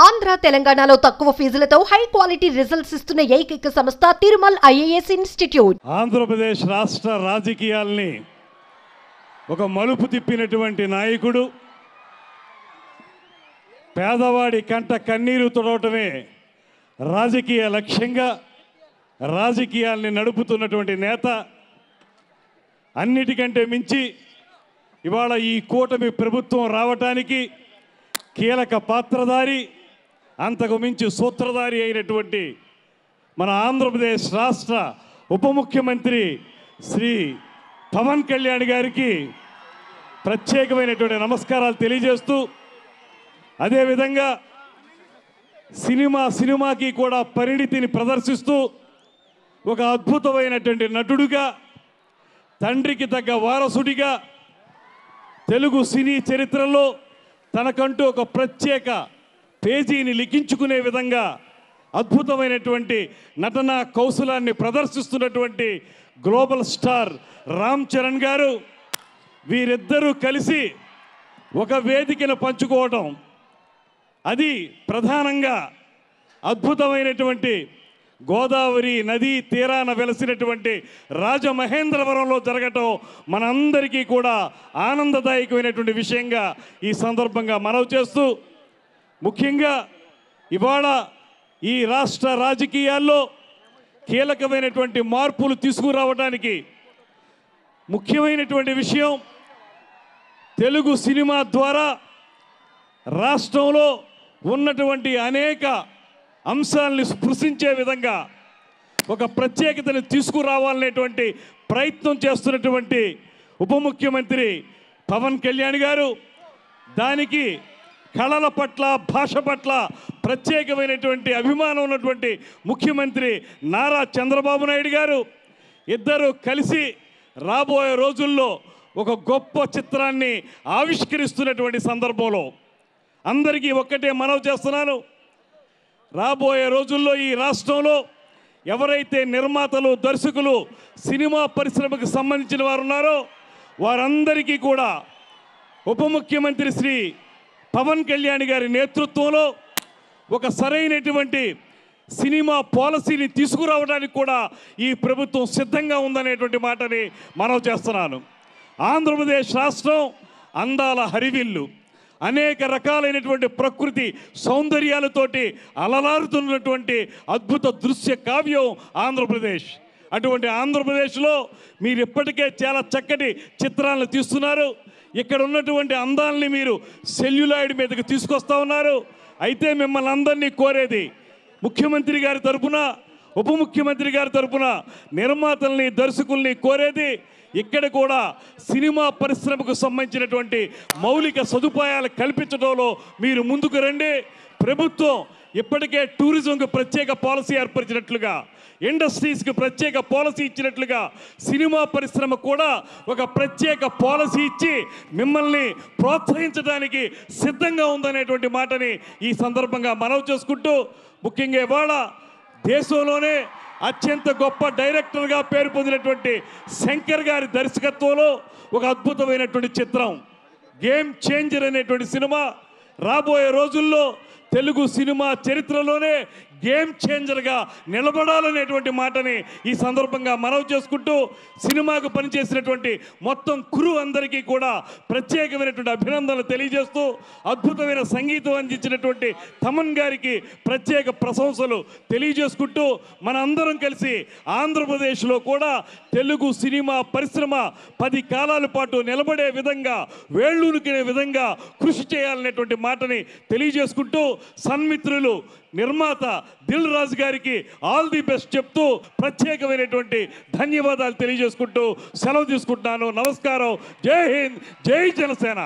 ఆంధ్ర తెలంగాణలో తక్కువ ఫీజులతో high quality results ఇస్తున్న ఏకైక సంస్థ తిరుమల్ ఐఏఎస్ ఇన్స్టిట్యూట్. ఆంధ్రప్రదేశ్ రాష్ట్ర రాజకీయాల్ని ఒక మలుపు తిప్పినటువంటి నాయకుడు, పేదవాడి కంట కన్నీరు తుడవటమే రాజకీయ లక్ష్యంగా రాజకీయాల్ని నడుపుతున్నటువంటి నేత. అన్నిటికంటే మించి ఇవాళ ఈ కూటమి ప్రభుత్వం రావటానికి కీలక పాత్రధారి, అంతకు మించి సూత్రధారి అయినటువంటి మన ఆంధ్రప్రదేశ్ రాష్ట్ర ఉప ముఖ్యమంత్రి శ్రీ పవన్ కళ్యాణ్ గారికి ప్రత్యేకమైనటువంటి నమస్కారాలు తెలియజేస్తూ, అదేవిధంగా సినిమాకి కూడా పరిణితిని ప్రదర్శిస్తూ ఒక అద్భుతమైనటువంటి నటుడుగా, తండ్రికి తగ్గ వారసుడిగా తెలుగు సినీ చరిత్రలో తనకంటూ ఒక ప్రత్యేక పేజీని లిఖించుకునే విధంగా అద్భుతమైనటువంటి నటనా కౌశలాన్ని ప్రదర్శిస్తున్నటువంటి గ్లోబల్ స్టార్ రామ్ చరణ్ గారు, వీరిద్దరూ కలిసి ఒక వేదికను పంచుకోవడం, అది ప్రధానంగా అద్భుతమైనటువంటి గోదావరి నదీ తీరాన వెలసినటువంటి రాజమహేంద్రవరంలో జరగటం మనందరికీ కూడా ఆనందదాయకమైనటువంటి విషయంగా ఈ సందర్భంగా మనవి చేస్తూ, ముఖ్యంగా ఇవాళ ఈ రాష్ట్ర రాజకీయాల్లో కీలకమైనటువంటి మార్పులు తీసుకురావడానికి ముఖ్యమైనటువంటి విషయం, తెలుగు సినిమా ద్వారా రాష్ట్రంలో ఉన్నటువంటి అనేక అంశాలని స్పృశించే విధంగా ఒక ప్రత్యేకతను తీసుకురావాలనేటువంటి ప్రయత్నం చేస్తున్నటువంటి ఉప ముఖ్యమంత్రి పవన్ కళ్యాణ్ గారు, దానికి కళల పట్ల, భాష పట్ల ప్రత్యేకమైనటువంటి అభిమానం ఉన్నటువంటి ముఖ్యమంత్రి నారా చంద్రబాబు నాయుడు గారు ఇద్దరు కలిసి రాబోయే రోజుల్లో ఒక గొప్ప చిత్రాన్ని ఆవిష్కరిస్తున్నటువంటి సందర్భంలో అందరికీ ఒక్కటే మనవి చేస్తున్నాను. రాబోయే రోజుల్లో ఈ రాష్ట్రంలో ఎవరైతే నిర్మాతలు, దర్శకులు, సినిమా పరిశ్రమకు సంబంధించిన వారు ఉన్నారో వారందరికీ కూడా ఉప ముఖ్యమంత్రి శ్రీ పవన్ కళ్యాణ్ గారి నేతృత్వంలో ఒక సరైనటువంటి సినిమా పాలసీని తీసుకురావడానికి కూడా ఈ ప్రభుత్వం సిద్ధంగా ఉందనేటువంటి మాటని మనవి చేస్తున్నాను. ఆంధ్రప్రదేశ్ రాష్ట్రం అందాల హరివిల్లు, అనేక రకాలైనటువంటి ప్రకృతి సౌందర్యాలతోటి అలలారుతున్నటువంటి అద్భుత దృశ్య కావ్యం ఆంధ్రప్రదేశ్. అటువంటి ఆంధ్రప్రదేశ్లో మీరు ఇప్పటికే చాలా చక్కటి చిత్రాలను తీస్తున్నారు. ఇక్కడ ఉన్నటువంటి అందాలని మీరు సెల్యులాయిడ్ మీదకి తీసుకొస్తా ఉన్నారు. అయితే మిమ్మల్ని అందరినీ కోరేది, ముఖ్యమంత్రి గారి తరఫున, ఉప ముఖ్యమంత్రి గారి తరఫున నిర్మాతల్ని, దర్శకుల్ని కోరేది, ఇక్కడ కూడా సినిమా పరిశ్రమకు సంబంధించినటువంటి మౌలిక సదుపాయాలు కల్పించడంలో మీరు ముందుకు రండి. ప్రభుత్వం ఇప్పటికే టూరిజంకు ప్రత్యేక పాలసీ ఏర్పరిచినట్లుగా, ఇండస్ట్రీస్కి ప్రత్యేక పాలసీ ఇచ్చినట్లుగా సినిమా పరిశ్రమ కూడా ఒక ప్రత్యేక పాలసీ ఇచ్చి మిమ్మల్ని ప్రోత్సహించడానికి సిద్ధంగా ఉందనేటువంటి మాటని ఈ సందర్భంగా మనవి చేసుకుంటూ, ముఖ్యంగా ఇవాళ దేశంలోనే అత్యంత గొప్ప డైరెక్టర్గా పేరు పొందినటువంటి శంకర్ గారి దర్శకత్వంలో ఒక అద్భుతమైనటువంటి చిత్రం గేమ్ చేంజర్ అనేటువంటి సినిమా రాబోయే రోజుల్లో తెలుగు సినిమా చరిత్రలోనే గేమ్ చేంజర్గా నిలబడాలనేటువంటి మాటని ఈ సందర్భంగా మనవి చేసుకుంటూ, సినిమాకు పనిచేసినటువంటి మొత్తం క్రూ అందరికీ కూడా ప్రత్యేకమైనటువంటి అభినందనలు తెలియజేస్తూ, అద్భుతమైన సంగీతం అందించినటువంటి తమన్ గారికి ప్రత్యేక ప్రశంసలు తెలియజేసుకుంటూ, మన అందరం కలిసి ఆంధ్రప్రదేశ్లో కూడా తెలుగు సినిమా పరిశ్రమ 10 కాలాల పాటు నిలబడే విధంగా, వేళ్ళూనుకునే విధంగా కృషి చేయాలనేటువంటి మాటని తెలియజేసుకుంటూ, సన్మిత్రులు నిర్మాత దిల్ రాజు గారికి ఆల్ ది బెస్ట్ చెప్తూ ప్రత్యేకమైనటువంటి ధన్యవాదాలు తెలియజేసుకుంటూ సెలవు తీసుకుంటున్నాను. నమస్కారం. జై హింద్, జై జనసేన.